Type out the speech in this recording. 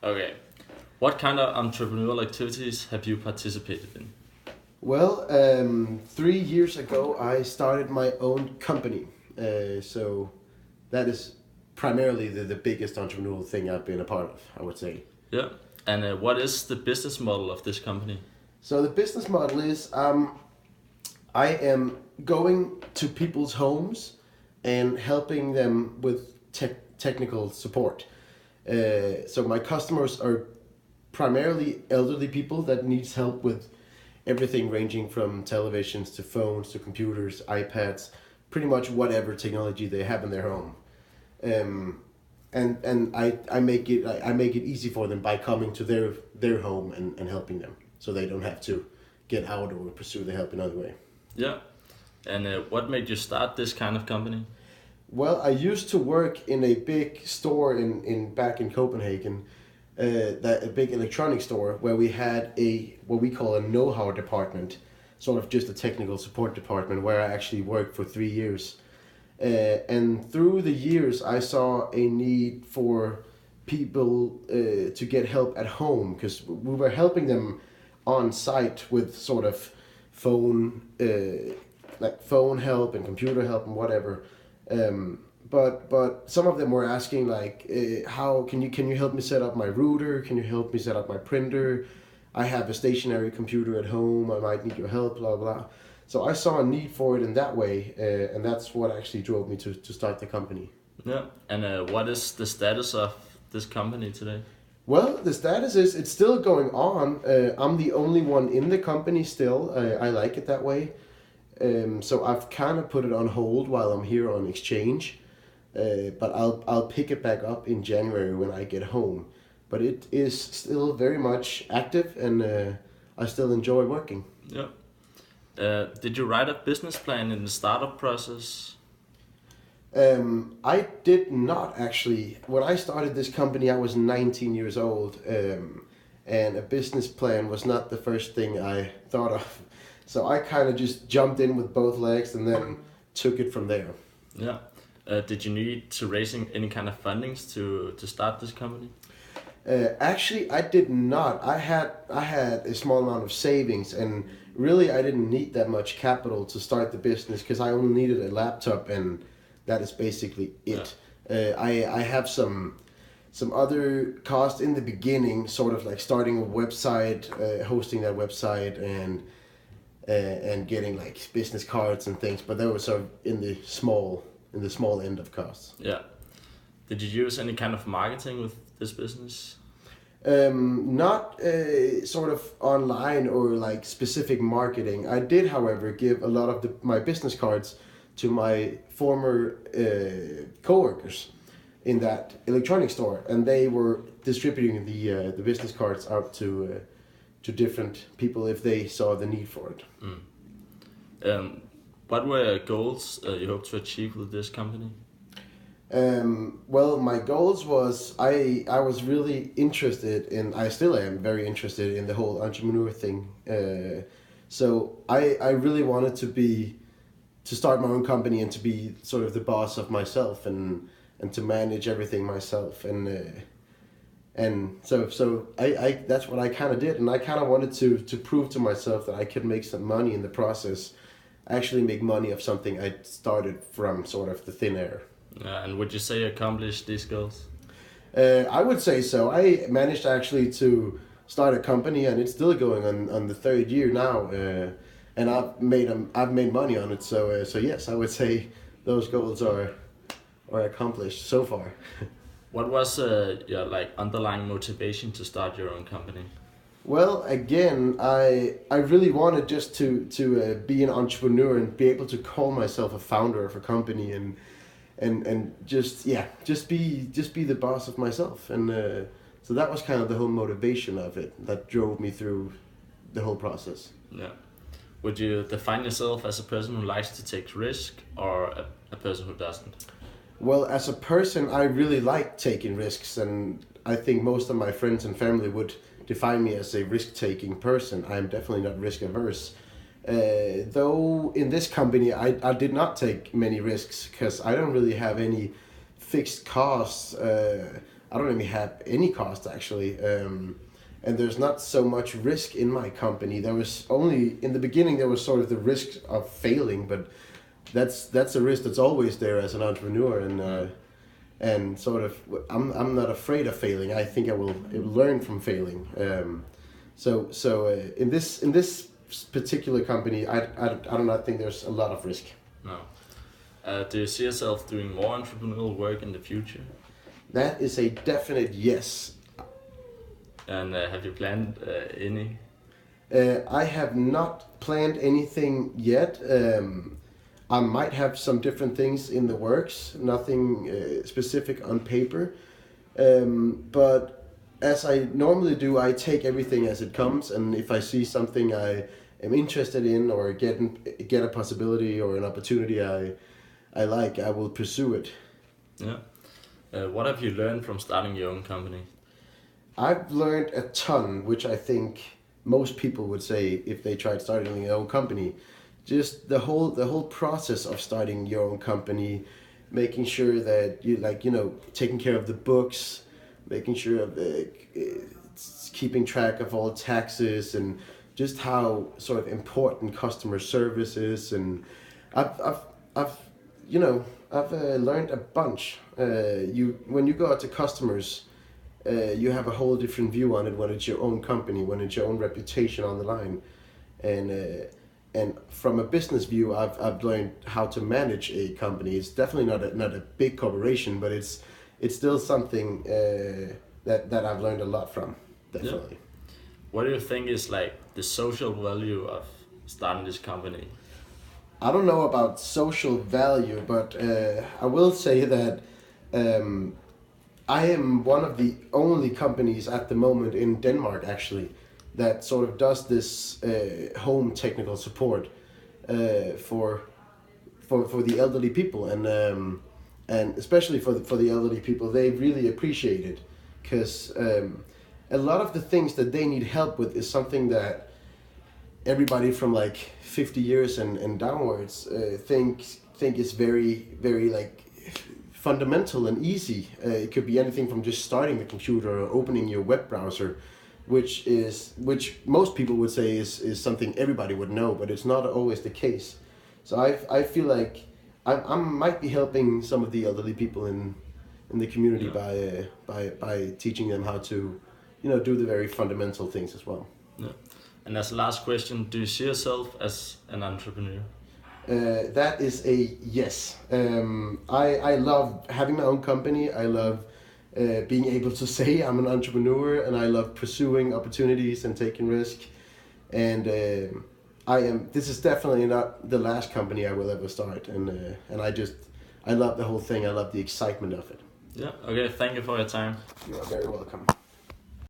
Okay. What kind of entrepreneurial activities have you participated in? Well, 3 years ago, I started my own company. So that is primarily the biggest entrepreneurial thing I've been a part of, I would say. Yeah. And what is the business model of this company? So the business model is I am going to people's homes and helping them with technical support. So my customers are primarily elderly people that needs help with everything ranging from televisions to phones to computers, iPads, pretty much whatever technology they have in their home. Um, and I make it easy for them by coming to their home and helping them, so they don't have to get out or pursue the help in other way. Yeah. And what made you start this kind of company? Well, I used to work in a big store in back in Copenhagen, that a big electronic store where we had a what we call a know-how department, sort of just a technical support department where I actually worked for 3 years. And through the years, I saw a need for people to get help at home because we were helping them on site with sort of phone, like phone help and computer help and whatever. But some of them were asking like, how can you help me set up my router? Can you help me set up my printer? I have a stationary computer at home. I might need your help. Blah blah. So I saw a need for it in that way, and that's what actually drove me to start the company. Yeah. And what is the status of this company today? Well, the status is it's still going on. I'm the only one in the company still. I like it that way. So I've kind of put it on hold while I'm here on exchange. But I'll pick it back up in January when I get home. But it is still very much active, and I still enjoy working. Yeah. Did you write a business plan in the startup process? I did not actually. When I started this company, I was 19 years old, and a business plan was not the first thing I thought of. So I kind of just jumped in with both legs and then took it from there. Yeah. Did you need to raising any kind of fundings to start this company? Actually, I did not. I had a small amount of savings, and really, I didn't need that much capital to start the business because I only needed a laptop, and that is basically Yeah. it. I have some other cost in the beginning, sort of like starting a website, hosting that website, and getting like business cards and things. But that was sort of in the small end of costs. Yeah. Did you use any kind of marketing with this business? Not sort of online or like specific marketing. I did, however, give a lot of my business cards to my former coworkers in that electronics store, and they were distributing the business cards out to different people if they saw the need for it. Um, what were your goals you hope to achieve with this company? Well, my goals was I was really interested in, I still am very interested in the whole entrepreneur thing. So I really wanted to start my own company and to be sort of the boss of myself and to manage everything myself, and so I that's what I kind of did, and I kind of wanted to prove to myself that I could make some money in the process, actually make money of something I started from sort of the thin air. And would you say you accomplished these goals? I would say so. I managed actually to start a company, and it's still going on the third year now, and I've made money on it. So yes, I would say those goals are accomplished so far. What was your like underlying motivation to start your own company? Well, again, I really wanted just to be an entrepreneur and be able to call myself a founder of a company, and just yeah, just be the boss of myself, and so that was kind of the whole motivation of it that drove me through the whole process. Yeah. Would you define yourself as a person who likes to take risk or a person who doesn't? Well, as a person, I really like taking risks, and I think most of my friends and family would define me as a risk-taking person. I am definitely not risk averse. Though in this company, I did not take many risks because I don't really have any fixed costs. I don't even have any cost actually. And there's not so much risk in my company. There was only in the beginning there was sort of the risk of failing, but that's a risk that's always there as an entrepreneur, and sort of I'm not afraid of failing. I think I will learn from failing. In this particular company, I do not think there's a lot of risk. No. Do you see yourself doing more entrepreneurial work in the future? That is a definite yes. And have you planned any? I have not planned anything yet. I might have some different things in the works, nothing specific on paper. But as I normally do, I take everything as it comes, and if I see something I am interested in or get a possibility or an opportunity I like, I will pursue it. Yeah. What have you learned from starting your own company? I've learned a ton, which I think most people would say if they tried starting their own company. Just the whole process of starting your own company, making sure that you taking care of the books, making sure of keeping track of all taxes, and just how sort of important customer service is. And I've learned a bunch. When you go out to customers, you have a whole different view on it when it's your own company, when it's your own reputation on the line, and from a business view, I've learned how to manage a company. It's definitely not a big corporation, but it's still something that I've learned a lot from. Definitely. Yeah. What do you think is like the social value of starting this company? I don't know about social value, but I will say that I am one of the only companies at the moment in Denmark actually that sort of does this home technical support for the elderly people, and especially for the elderly people, they really appreciate it, because a lot of the things that they need help with is something that everybody from like 50 years and downwards think is very, very like fundamental and easy. It could be anything from just starting the computer or opening your web browser, which most people would say is something everybody would know, but it's not always the case. So I feel like I might be helping some of the elderly people in the community by teaching them how to, do the very fundamental things as well. Yeah. And as a last question, do you see yourself as an entrepreneur? That is a yes. I love having my own company. I love being able to say I'm an entrepreneur, and I love pursuing opportunities and taking risk. And this is definitely not the last company I will ever start. And I love the whole thing. I love the excitement of it. Yeah. Okay. Thank you for your time. You are very welcome.